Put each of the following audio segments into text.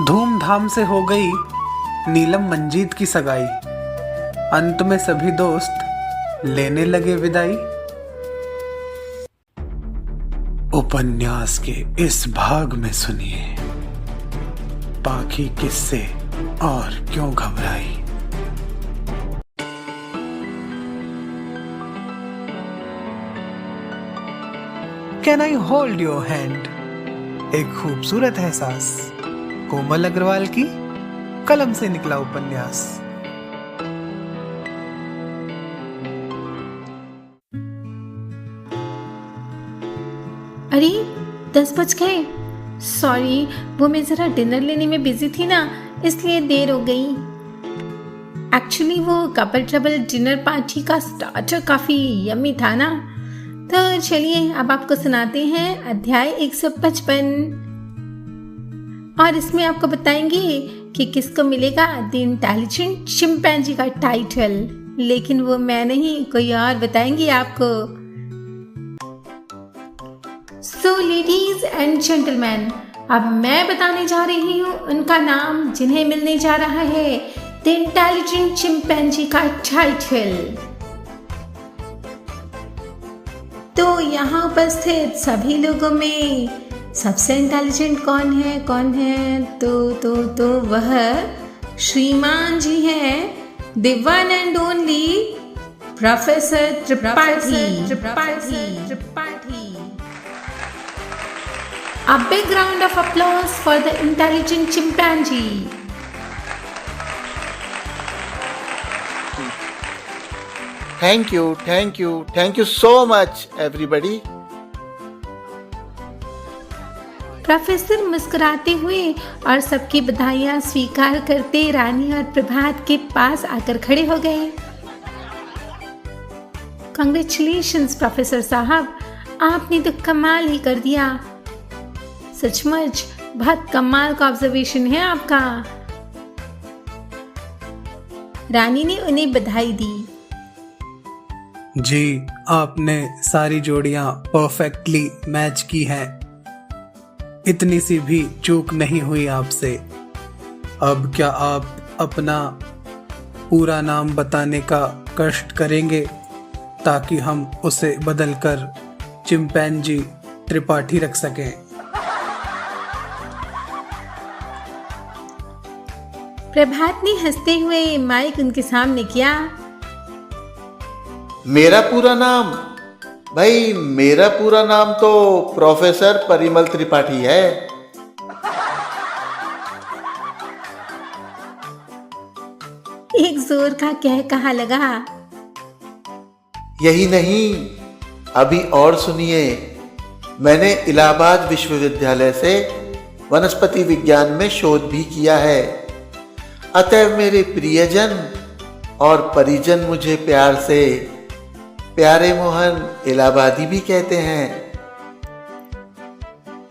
धूमधाम से हो गई नीलम मंजीत की सगाई। अंत में सभी दोस्त लेने लगे विदाई। उपन्यास के इस भाग में सुनिए बाकी किस्से और क्यों घबराई। Can I hold your hand, एक खूबसूरत एहसास। कोमल अग्रवाल की कलम से निकला उपन्यास। अरे 10 बज गए। सॉरी, वो मैं ज़रा डिनर लेने में बिजी थी ना, इसलिए देर हो गई। एक्चुअली वो कपल ट्रबल डिनर पार्टी का स्टार्टर काफ़ी यम्मी था ना। तो चलिए अब आपको सुनाते हैं अध्याय 155 और इसमें आपको बताएंगे कि किसको मिलेगा द इंटेलिजेंट चिंपैंजी का टाइटल। लेकिन वो मैं नहीं, कोई और बताएंगे आपको। सो लेडीज एंड जेंटलमैन, अब मैं बताने जा रही हूँ उनका नाम जिन्हें मिलने जा रहा है द इंटेलिजेंट चिंपैंजी का टाइटल। तो यहाँ उपस्थित सभी लोगों में सबसे इंटेलिजेंट कौन है? तो वह श्रीमान जी हैं, the one and only professor Tripathi. A big round of applause for the intelligent chimpanzee. Thank you so much, everybody. Professor मुस्कुराते हुए और सबकी बधाइयाँ स्वीकार करते रानी और प्रभात के पास आकर खड़े हो गए। कांग्रेचुलेशंस प्रोफेसर साहब, आपने तो कमाल ही कर दिया। सचमुच बहुत कमाल का ऑब्जर्वेशन है आपका। रानी ने उन्हें बधाई दी। जी, आपने सारी जोड़ियां परफेक्टली मैच की हैं। इतनी सी भी चूक नहीं हुई आपसे। अब क्या आप अपना पूरा नाम बताने का कष्ट करेंगे ताकि हम उसे बदलकर चिंपैंजी त्रिपाठी रख सकें? प्रभात ने हंसते हुए माइक उनके सामने किया। मेरा पूरा नाम तो प्रोफेसर परिमल त्रिपाठी है। एक जोर का कहा लगा। यही नहीं, अभी और सुनिए। मैंने इलाहाबाद विश्वविद्यालय से वनस्पति विज्ञान में शोध भी किया है। अतः मेरे प्रियजन और परिजन मुझे प्यार से प्यारे मोहन इलाहाबादी भी कहते हैं।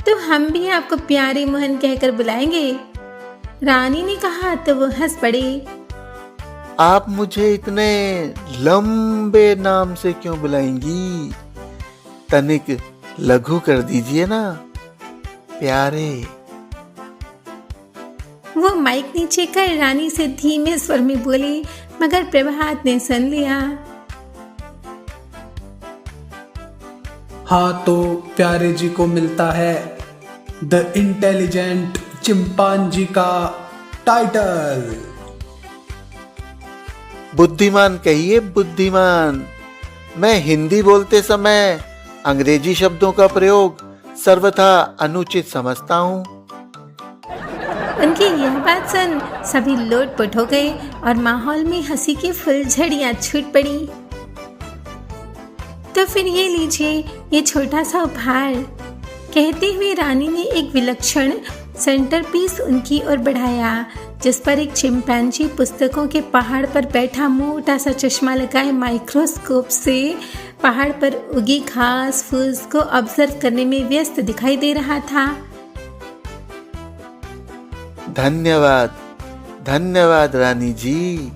तो हम भी आपको प्यारे मोहन कहकर बुलाएंगे, रानी ने कहा तो वो हंस पड़े। आप मुझे इतने लंबे नाम से क्यों बुलाएंगी? तनिक लघु कर दीजिए ना, प्यारे। वो माइक नीचे कर रानी से धीमे स्वर में बोली, मगर प्रभात ने सुन लिया। हाँ, तो प्यारे जी को मिलता है द इंटेलिजेंट चिंपांजी का टाइटल। बुद्धिमान कहिए, बुद्धिमान। मैं हिंदी बोलते समय अंग्रेजी शब्दों का प्रयोग सर्वथा अनुचित समझता हूँ। उनकी यह बात सुन सभी लोटपोट हो गए और माहौल में हंसी की फुलझड़ियां छूट पड़ी। तो फिर ये लीजिए ये छोटा सा उपहार, कहते हुए रानी ने एक विलक्षण सेंटरपीस उनकी ओर बढ़ाया, जिस पर एक चिंपैंजी पुस्तकों के पहाड़ पर बैठा मोटा सा चश्मा लगाए माइक्रोस्कोप से पहाड़ पर उगी घास फूस को ऑब्जर्व करने में व्यस्त दिखाई दे रहा था। धन्यवाद रानी जी।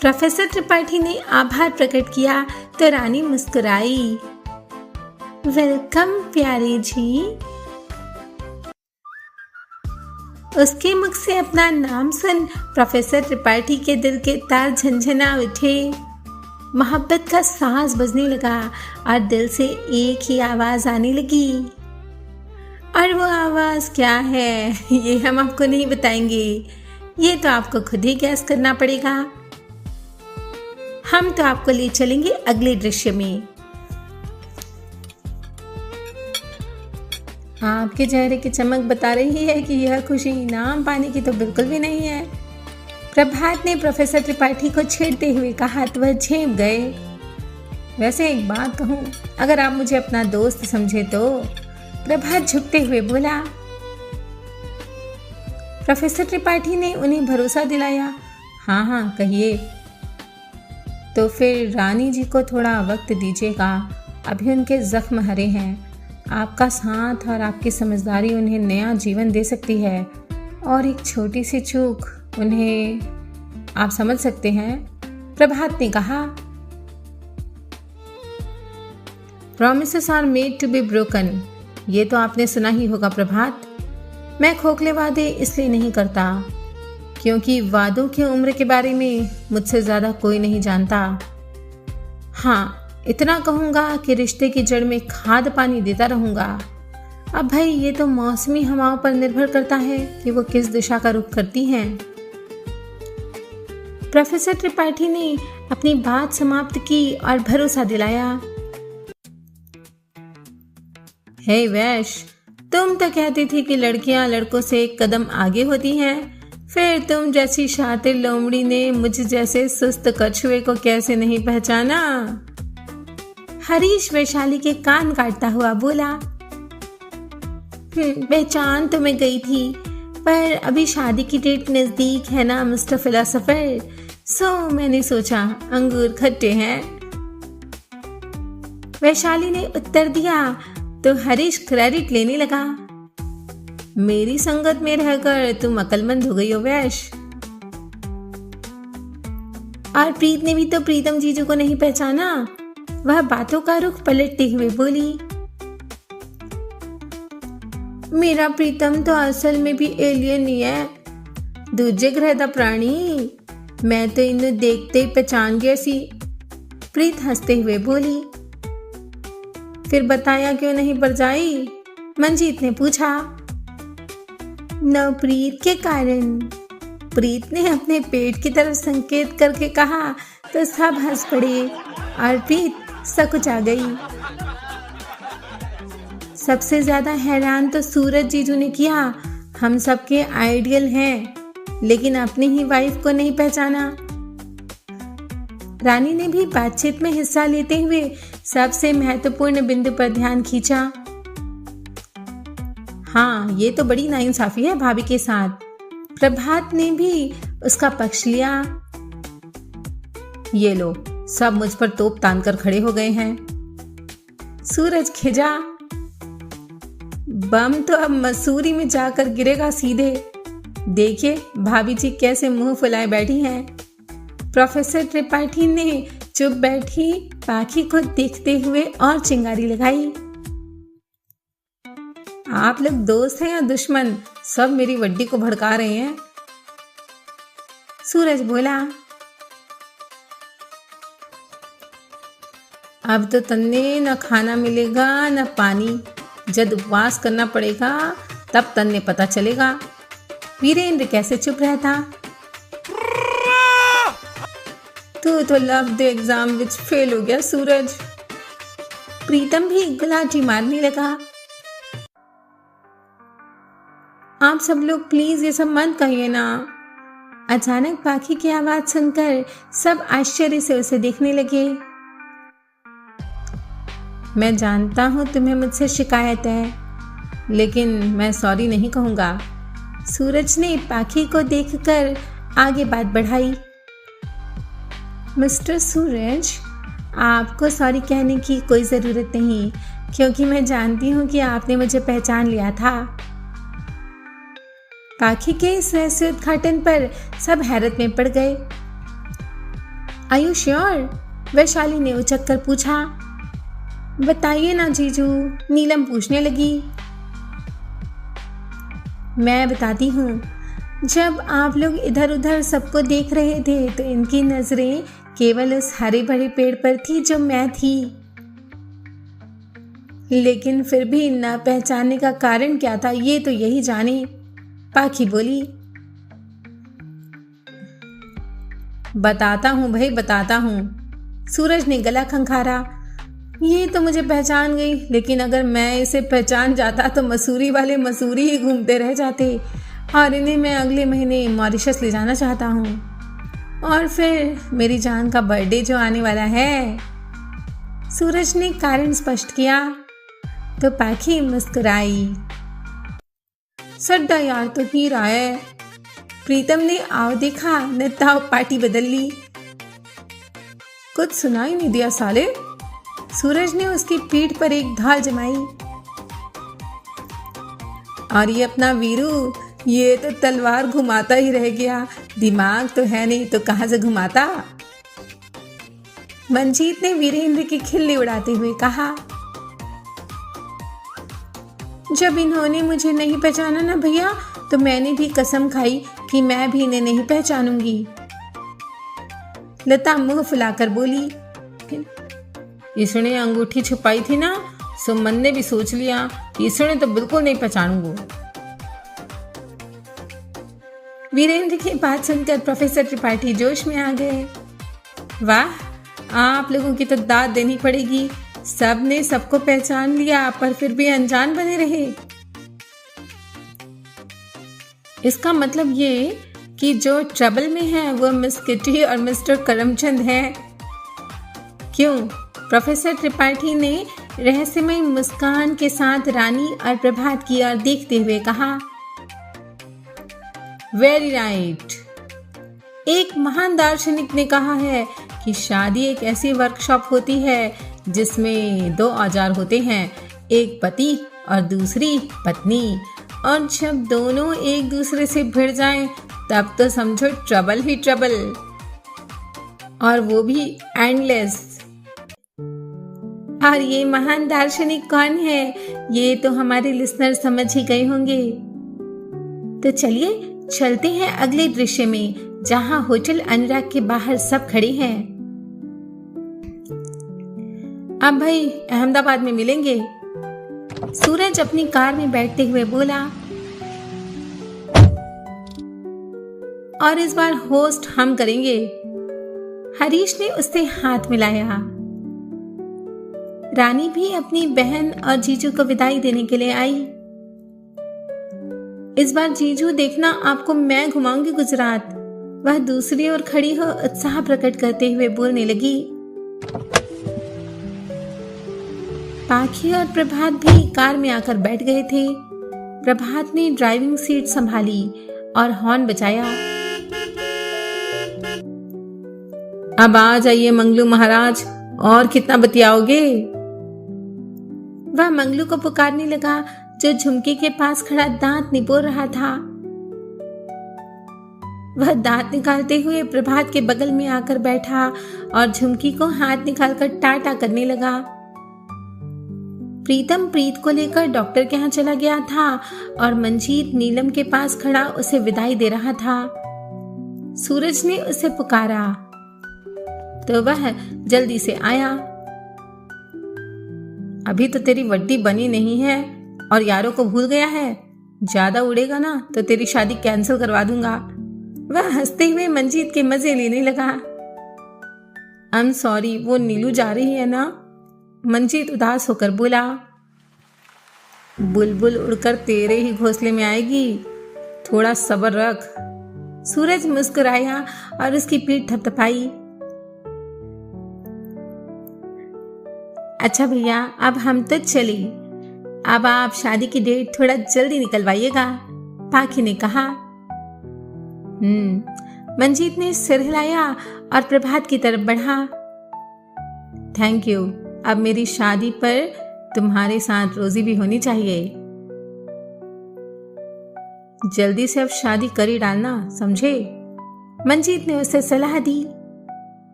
प्रोफेसर त्रिपाठी ने आभार प्रकट किया तो रानी मुस्कुराई। वेलकम प्यारे जी। उसके मुख से अपना नाम सुन प्रोफेसर त्रिपाठी के दिल के तार झंझना उठे। मोहब्बत का सांस बजने लगा और दिल से एक ही आवाज आने लगी। और वो आवाज क्या है ये हम आपको नहीं बताएंगे, ये तो आपको खुद ही गैस करना पड़ेगा। हम तो आपको ले चलेंगे अगले दृश्य में। आपके चेहरे की चमक बता रही है कि यह खुशी इनाम पाने की तो बिल्कुल भी नहीं है। प्रभात ने प्रोफेसर त्रिपाठी को छेड़ते हुए कहा तो वह झेप गए। वैसे एक बात कहूँ, अगर आप मुझे अपना दोस्त समझे तो। प्रभात झुकते हुए बोला। प्रोफेसर त्रिपाठी ने उन्हें भरोसा दिलाया। हाँ हाँ कहिए। तो फिर रानी जी को थोड़ा वक्त दीजिएगा, अभी उनके जख्म हरे हैं। आपका साथ और आपकी समझदारी उन्हें नया जीवन दे सकती है, और एक छोटी सी चूक उन्हें, आप समझ सकते हैं। प्रभात ने कहा। Promises are made to be broken, ये तो आपने सुना ही होगा प्रभात। मैं खोखले वादे इसलिए नहीं करता क्योंकि वादों की उम्र के बारे में मुझसे ज़्यादा कोई नहीं जानता। हाँ, इतना कहूँगा कि रिश्ते की जड़ में खाद पानी देता रहूँगा। अब भाई ये तो मौसमी हवाओं पर निर्भर करता है कि वो किस दिशा का रुख करती हैं। प्रोफेसर त्रिपाठी ने अपनी बात समाप्त की और भरोसा दिलाया। हे वैश, तुम तो कहती थी कि लड़कियां लड़कों से एक कदम आगे होती हैं, फिर तुम जैसी शातिर लोमड़ी ने मुझ जैसे सुस्त कछुए को कैसे नहीं पहचाना। हरीश वैशाली के कान काटता हुआ बोला। पहचान तो मैं गई थी, पर अभी शादी की डेट नजदीक है ना मिस्टर फिलोसोफर, सो मैंने सोचा अंगूर खट्टे हैं। वैशाली ने उत्तर दिया तो हरीश क्रेडिट लेने लगा। मेरी संगत में रहकर तुम अक्लमंद हो गई हो वैश। और प्रीत ने भी तो प्रीतम जीजू को नहीं पहचाना। वह बातों का रुख पलटते हुए बोली। मेरा प्रीतम तो असल में भी एलियन ही है, दूजे ग्रह का प्राणी। मैं तो इन्हें देखते ही पहचान गया सी। प्रीत हंसते हुए बोली। फिर बताया क्यों नहीं परजाई? मंजीत ने पूछा। नवप्रीत के कारण। प्रीत ने अपने पेट की तरफ संकेत करके कहा तो सब हंस पड़े और प्रीत सकुचा गई। सबसे ज्यादा हैरान तो सूरज जीजू ने किया। हम सबके आइडियल हैं, लेकिन अपनी ही वाइफ को नहीं पहचाना। रानी ने भी बातचीत में हिस्सा लेते हुए सबसे महत्वपूर्ण बिंदु पर ध्यान खींचा। हाँ, ये तो बड़ी नाइंसाफी है भाभी के साथ। प्रभात ने भी उसका पक्ष लिया। ये लो, सब मुझ पर तोप तान कर खड़े हो गए हैं। सूरज खिजा। बम तो अब मसूरी में जाकर गिरेगा सीधे। देखिए भाभी जी कैसे मुंह फुलाए बैठी हैं। प्रोफेसर त्रिपाठी ने चुप बैठी पाखी को देखते हुए और चिंगारी लगाई। आप लोग दोस्त हैं या दुश्मन? सब मेरी वड्डी को भड़का रहे हैं। सूरज बोला। अब तो तन्ने न खाना मिलेगा न पानी। जब उपवास करना पड़ेगा तब तन्ने पता चलेगा। वीरेंद्र कैसे चुप रहता? तू तो love the exam which fail हो गया सूरज। प्रीतम भी गुलाटी मारने लगा। आप सब लोग प्लीज ये सब मत कहिए ना। अचानक पाखी की आवाज सुनकर सब आश्चर्य से उसे देखने लगे। मैं जानता हूं तुम्हें मुझसे शिकायत है, लेकिन मैं सॉरी नहीं कहूंगा। सूरज ने पाखी को देखकर आगे बात बढ़ाई। मिस्टर सूरज, आपको सॉरी कहने की कोई ज़रूरत नहीं, क्योंकि मैं जानती हूँ कि आपने मुझे पहचान लिया था। पाखी के इस रहस्य उद्घाटन पर सब हैरत में पड़ गए। Are you sure? वैशाली ने उचक कर पूछा। बताइए ना जीजू, नीलम पूछने लगी। मैं बताती हूँ। जब आप लोग इधर उधर सबको देख रहे थे तो इनकी नजरें केवल उस हरे भरे पेड़ पर थी जो मैं थी। लेकिन फिर भी न पहचानने का कारण क्या था ये तो यही जाने। पाखी बोली, बताता हूँ भाई, बताता हूँ। सूरज ने गला खंखारा। ये तो मुझे पहचान गई, लेकिन अगर मैं इसे पहचान जाता तो मसूरी वाले मसूरी ही घूमते रह जाते, और इन्हें मैं अगले महीने मॉरिशस ले जाना चाहता हूँ। और फिर मेरी जान का बर्थडे जो आने वाला है। सूरज ने कारण स्पष्ट किया तो पाखी मुस्कुराई। सड्डा यार तो ही रहा है। प्रीतम ने आओ देखा न ताव पार्टी बदल ली। कुछ सुनाई नहीं दिया साले। सूरज ने उसकी पीठ पर एक धार जमाई। और ये अपना वीरू, ये तो तलवार घुमाता ही रह गया, दिमाग तो है नहीं तो कहां से घुमाता। मंजीत ने वीरेंद्र की खिल्ली उड़ाते हुए कहा, जब इन्होंने मुझे नहीं पहचाना ना भैया, तो मैंने भी कसम खाई कि मैं भी इन्हें नहीं पहचानूंगी। लता मुंह फुलाकर बोली, इसने अंगूठी छुपाई थी ना, सुमन ने भी सोच लिया इसने तो बिल्कुल नहीं पहचानूंगा। वीरेंद्र की बात सुनकर प्रोफेसर त्रिपाठी जोश में आ गए। वाह, आप लोगों की तो दाद देनी पड़ेगी। सब ने सबको पहचान लिया पर फिर भी अनजान बने रहे। इसका मतलब ये कि जो ट्रबल में है वो मिस किटी और मिस्टर करमचंद हैं। क्यों? प्रोफेसर त्रिपाठी ने रहस्यमय मुस्कान के साथ रानी और प्रभात की ओर देखते हुए कहा, वेरी राइट। एक महान दार्शनिक ने कहा है कि शादी एक ऐसी वर्कशॉप होती है जिसमें दो औजार होते हैं, एक पति और दूसरी पत्नी, और जब दोनों एक दूसरे से भिड़ जाएं तब तो समझो ट्रबल ही ट्रबल, और वो भी एंडलेस। और ये महान दार्शनिक कौन है ये तो हमारे लिसनर समझ ही गए होंगे। तो चलिए चलते हैं अगले दृश्य में, जहां होटल अनुराग के बाहर सब खड़े हैं। अब भाई अहमदाबाद में मिलेंगे। सूरज अपनी कार में बैठते हुए बोला, और इस बार होस्ट हम करेंगे। हरीश ने उससे हाथ मिलाया। रानी भी अपनी बहन और जीजू को विदाई देने के लिए आई। इस बार जीजू देखना, आपको मैं घुमाऊंगी गुजरात। वह दूसरी ओर खड़ी हो उत्साह प्रकट करते हुए बोलने लगी। पाखी और प्रभात भी कार में आकर बैठ गए थे। प्रभात ने ड्राइविंग सीट संभाली और हॉर्न बजाया। अब आ जाइए मंगलू महाराज, और कितना बतियाओगे? वह मंगलू को पुकारने लगा जो झुमके के पास खड़ा दांत निपोर रहा था। वह दांत निकालते हुए प्रभात के बगल में आकर बैठा और झुमकी को हाथ निकालकर टाटा करने लगा। प्रीतम प्रीत को लेकर डॉक्टर के यहाँ चला गया था और मंजीत नीलम के पास खड़ा उसे विदाई दे रहा था। सूरज ने उसे पुकारा तो वह जल्दी से आया। अभी तो तेरी वड्डी बनी नहीं है और यारों को भूल गया है। ज्यादा उड़ेगा ना तो तेरी शादी कैंसिल करवा दूंगा। वह हंसते हुए मंजीत के मजे लेने लगा। आई एम सॉरी, वो नीलू जा रही है ना? मंजीत उदास होकर बोला। बुलबुल उड़कर तेरे ही घोंसले में आएगी, थोड़ा सब्र रख। सूरज मुस्कुराया और उसकी पीठ थपथपाई। अच्छा भैया, अब हम तो चले। अब आप शादी की डेट थोड़ा जल्दी निकलवाइएगा, पाखी ने कहा। मंजीत ने सिर हिलाया और प्रभात की तरफ बढ़ा। Thank you. अब मेरी शादी पर तुम्हारे साथ रोजी भी होनी चाहिए। जल्दी से अब शादी कर ही डालना, समझे? मंजीत ने उसे सलाह दी।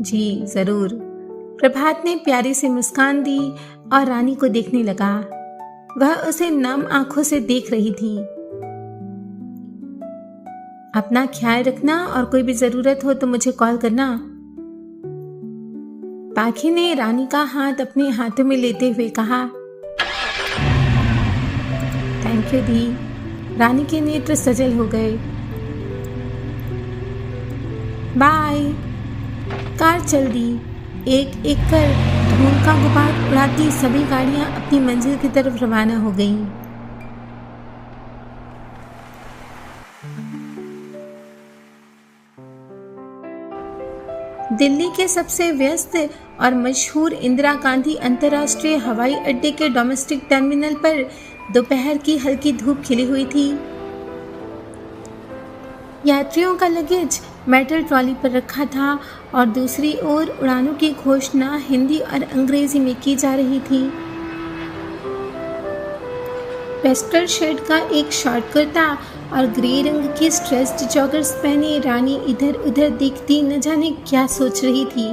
जी जरूर। प्रभात ने प्यारी सी मुस्कान दी और रानी को देखने लगा। वह उसे नम आंखों से देख रही थी। अपना ख्याल रखना और कोई भी जरूरत हो तो मुझे कॉल करना। पाखी ने रानी का हाथ अपने हाथों में लेते हुए कहा। थैंक यू दी। रानी के नेत्र सजल हो गए। बाय। कार चल दी। एक एक कर धूल का गुबार उड़ाती सभी गाड़ियां अपनी मंजिल की तरफ रवाना हो गईं। दिल्ली के सबसे व्यस्त और मशहूर इंदिरा गांधी अंतर्राष्ट्रीय हवाई अड्डे के डोमेस्टिक टर्मिनल पर दोपहर की हल्की धूप खिली हुई थी। यात्रियों का लगेज मेटल ट्रॉली पर रखा था और दूसरी ओर उड़ानों की घोषणा हिंदी और अंग्रेजी में की जा रही थी। पेस्टल शेड का एक शॉर्ट कुर्ता और ग्रे रंग की स्ट्रेस्ड जॉगर्स पहने रानी इधर उधर देखती न जाने क्या सोच रही थी।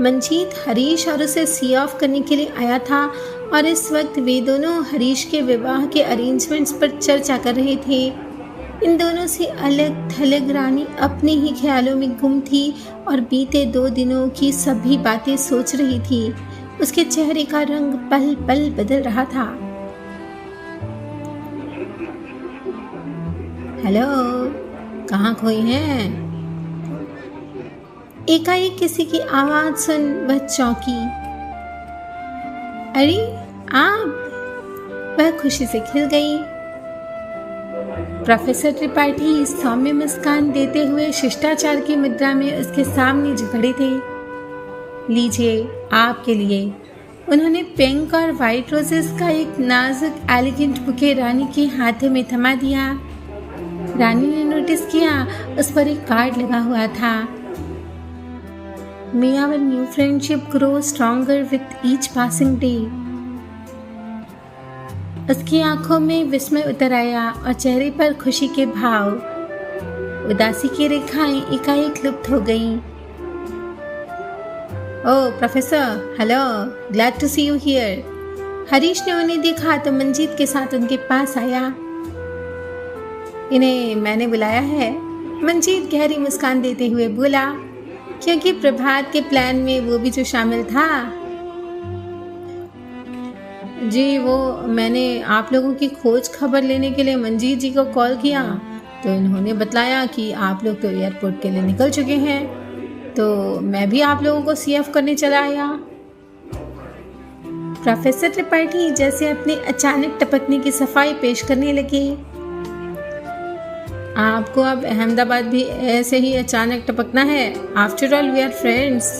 मंजीत हरीश और उसे सी ऑफ करने के लिए आया था और इस वक्त वे दोनों हरीश के विवाह के अरेंजमेंट्स पर चर्चा कर रहे थे। इन दोनों से अलग थलग रानी अपने ही ख्यालों में गुम थी और बीते 2 दिनों की सभी बातें सोच रही थी। उसके चेहरे का रंग पल पल बदल रहा था। हेलो, कहाँ खोई हैं? एकाएक किसी की आवाज सुन वह चौंकी। अरे आप! वह खुशी से खिल गई। प्रोफेसर त्रिपाठी सौम्य मुस्कान देते हुए शिष्टाचार की मुद्रा में उसके सामने खड़े थे। लीजिए, आपके लिए। उन्होंने पिंक और व्हाइट रोजेस का एक नाजुक एलिगेंट बुके रानी के हाथों में थमा दिया। रानी ने नोटिस किया उस पर एक कार्ड लगा हुआ था। May our new friendship grow stronger with each passing day। उसकी आंखों में विस्मय उतर आया और चेहरे पर खुशी के भाव। उदासी की रेखाएं एकाएक लुप्त हो गईं। Oh professor, hello, glad to see you here. Harish ने उन्हें देखा तो मंजीत के साथ उनके पास आया। इन्हें मैंने बुलाया है, मंजीत गहरी मुस्कान देते हुए बोला, क्योंकि प्रभात के प्लान में वो भी जो शामिल था। जी, वो मैंने आप लोगों की खोज खबर लेने के लिए मंजीत जी को कॉल किया तो इन्होंने बतलाया कि आप लोग तो एयरपोर्ट के लिए निकल चुके हैं, तो मैं भी आप लोगों को सीएफ करने चला आया। प्रोफेसर त्रिपाठी जैसे अपने अचानक टपकने की सफाई पेश करने लगे। आपको अब अहमदाबाद भी ऐसे ही अचानक टपकना है। After all we are friends.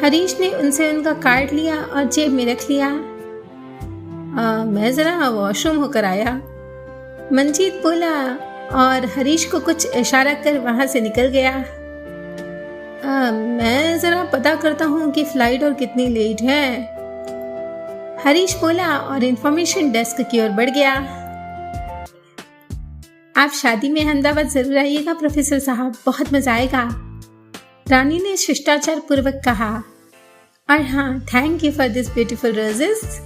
Harish ने उनसे उनका कार्ड लिया और जेब में रख लिया। मैं जरा वॉशरूम होकर आया, मंजीत बोला और हरीश को कुछ इशारा कर वहां से निकल गया। मैं जरा पता करता हूँ कि फ्लाइट और कितनी लेट है, हरीश बोला और इंफॉर्मेशन डेस्क की ओर बढ़ गया। आप शादी में अहमदाबाद जरूर आइएगा प्रोफेसर साहब, बहुत मजा आएगा, रानी ने शिष्टाचार पूर्वक कहा। और हाँ, thank you for this beautiful roses.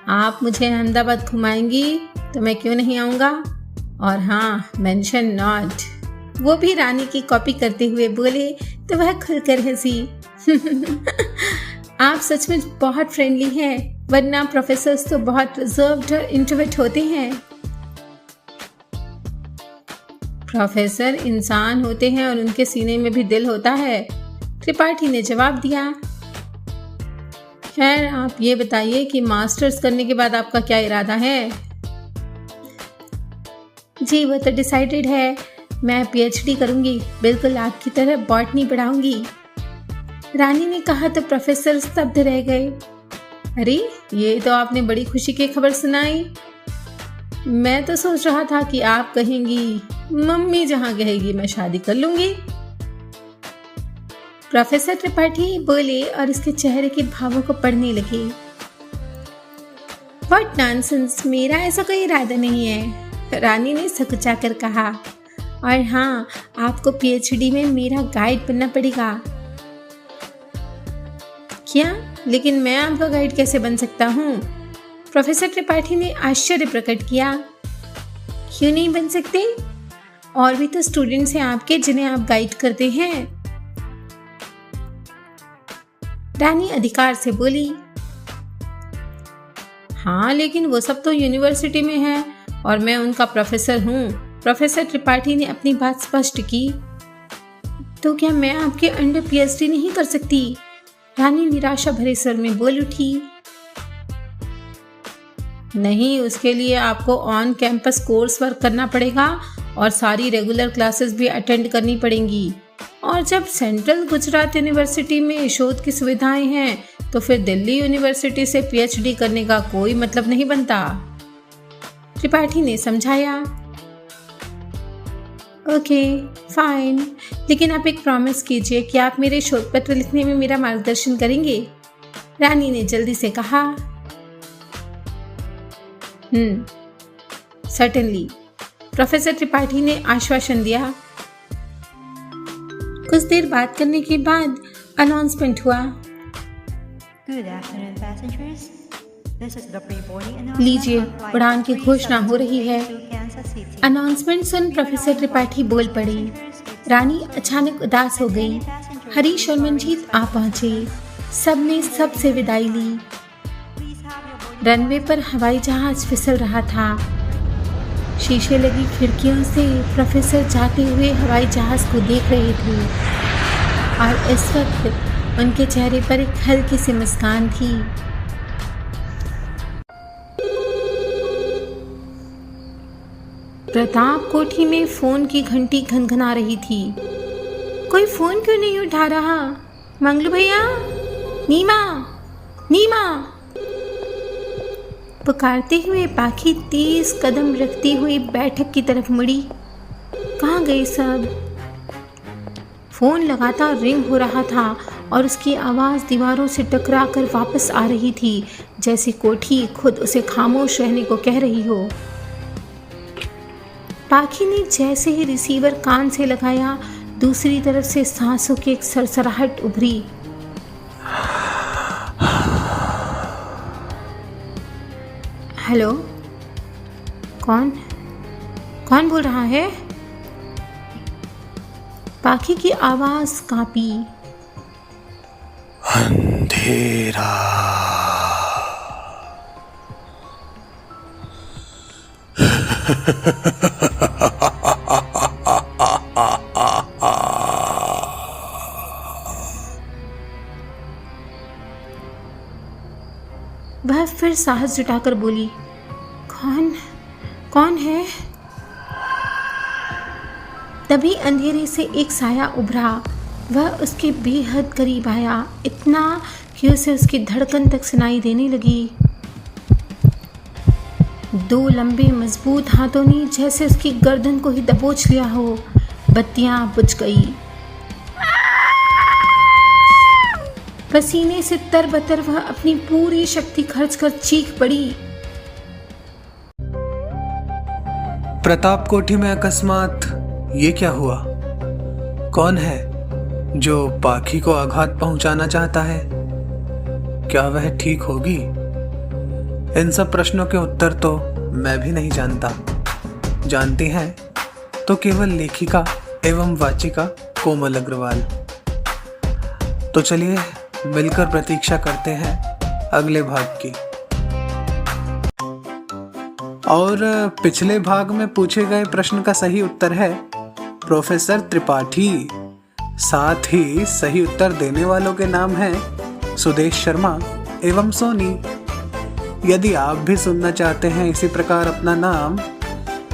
आप मुझे अहमदाबाद घुमाएंगी तो मैं क्यों नहीं आऊँगा। और हाँ, मेंशन नॉट। वो भी रानी की कॉपी करते हुए बोले तो वह खुलकर हंसी। आप सचमुच बहुत फ्रेंडली हैं, वरना प्रोफेसर्स तो बहुत रिजर्व्ड और इंट्रोवर्ट होते हैं। प्रोफेसर इंसान होते हैं और उनके सीने में भी दिल होता है, त्रिपाठी ने जवाब दिया। खैर, आप ये बताइए कि मास्टर्स करने के बाद आपका क्या इरादा है। जी, वो तो डिसाइडेड है, मैं पीएचडी करूंगी, बिल्कुल आपकी तरह बॉटनी पढ़ाऊंगी, रानी ने कहा तो प्रोफेसर स्तब्ध रह गए। अरे, ये तो आपने बड़ी खुशी की खबर सुनाई। मैं तो सोच रहा था कि आप कहेंगी मम्मी जहां कहेगी मैं शादी कर लूंगी। प्रोफेसर त्रिपाठी बोले और उसके चेहरे के भावों को पढ़ने लगे। व्हाट नॉनसेंस, मेरा ऐसा कोई इरादा नहीं है, रानी ने सकुचा कर कहा। और हाँ, आपको पीएचडी में मेरा गाइड बनना पड़ेगा। क्या? लेकिन मैं आपका गाइड कैसे बन सकता हूँ? प्रोफेसर त्रिपाठी ने आश्चर्य प्रकट किया। क्यों नहीं बन सकते? और भी तो स्टूडेंट्स हैं आपके जिन्हें आप गाइड करते हैं। रानी अधिकार से बोली। हाँ, लेकिन वो सब तो यूनिवर्सिटी में है और मैं उनका प्रोफेसर हूँ। प्रोफेसर त्रिपाठी ने अपनी बात स्पष्ट की। तो क्या मैं आपके अंडर पीएचडी नहीं कर सकती? रानी निराशा भरे स्वर में बोल उठी। नहीं, उसके लिए आपको ऑन कैंपस कोर्स वर्क करना पड़ेगा और सारी रेगुलर क्लासेस भी अटेंड करनी पड़ेंगी। और जब सेंट्रल गुजरात यूनिवर्सिटी में शोध की सुविधाएं हैं तो फिर दिल्ली यूनिवर्सिटी से पीएचडी करने का कोई मतलब नहीं बनता। त्रिपाठी ने समझाया। ओके फाइन, लेकिन आप एक प्रॉमिस कीजिए कि आप मेरे शोध पत्र लिखने में मेरा मार्गदर्शन करेंगे। रानी ने जल्दी से कहा। सर्टेनली, प्रोफेसर त्रिपाठी ने आश्वासन दिया। कुछ देर बात करने के बाद अनाउंसमेंट हुआ। Good afternoon, passengers. This is the pre-boarding announcement. लीजिए, on flight उड़ान की घोषणा हो रही है। 378 to Kansas City. Announcement soon professor Tripathi बोल पड़ी। रानी अचानक उदास हो गई। हरीश और मंजीत आ पहुंचे। सबने सबसे विदाई ली। रनवे पर हवाई जहाज फिसल रहा था। शीशे लगी खिड़कियों से प्रोफेसर जाते हुए हवाई जहाज को देख रहे थे और इस वक्त उनके चेहरे पर एक हल्की सी मुस्कान थी। प्रताप कोठी में फोन की घंटी घनघना रही थी। कोई फोन क्यों नहीं उठा रहा? मंगलू भैया, नीमा, नीमा, पुकारते हुए पाखी तेज कदम रखती हुई बैठक की तरफ मुड़ी। कहाँ गए सब? फोन लगातार रिंग हो रहा था और उसकी आवाज़ दीवारों से टकराकर वापस आ रही थी, जैसे कोठी खुद उसे खामोश रहने को कह रही हो। पाखी ने जैसे ही रिसीवर कान से लगाया, दूसरी तरफ से सांसों की एक सरसराहट उभरी। हेलो, कौन बोल रहा है? पाखी की आवाज कांपी। अंधेरा। वह फिर साहस जुटाकर बोली। कौन है? तभी अंधेरे से एक साया उभरा। वह उसके बेहद करीब आया, इतना कि उसे उसकी धड़कन तक सुनाई देने लगी। दो लंबे मजबूत हाथों ने जैसे उसकी गर्दन को ही दबोच लिया हो। बत्तियां बुझ गई। पसीने से तरबतर वह अपनी पूरी शक्ति खर्च कर चीख पड़ी। प्रताप कोठी में अकस्मात ये क्या हुआ? कौन है जो पाखी को आघात पहुंचाना चाहता है? क्या वह ठीक होगी? इन सब प्रश्नों के उत्तर तो मैं भी नहीं जानता। जानती हैं तो केवल लेखिका एवं वाचिका कोमल अग्रवाल। तो चलिए मिलकर प्रतीक्षा करते हैं अगले भाग की। और पिछले भाग में पूछे गए प्रश्न का सही उत्तर है प्रोफेसर त्रिपाठी। साथ ही सही उत्तर देने वालों के नाम हैं सुदेश शर्मा एवं सोनी। यदि आप भी सुनना चाहते हैं इसी प्रकार अपना नाम,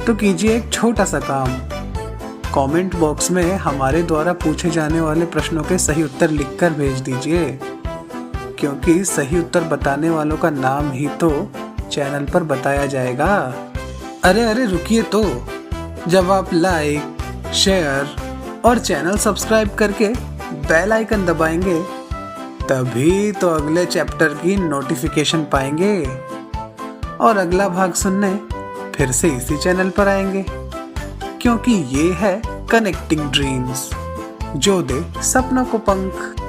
तो कीजिए एक छोटा सा काम। कमेंट बॉक्स में हमारे द्वारा पूछे जाने वाले प्रश्नों के सही उत्तर लिखकर भेज दीजिए, क्योंकि सही उत्तर बताने वालों का नाम ही तो चैनल पर बताया जाएगा। अरे रुकिए, तो जब आप लाइक, शेयर और चैनल सब्सक्राइब करके बेल आइकन दबाएंगे, तभी तो अगले चैप्टर की नोटिफिकेशन पाएंगे और अगला भाग सुनने फिर से इसी चैनल पर आएंगे, क्योंकि ये है कनेक्टिंग ड्रीम्स, जो दे सपनों को पंख।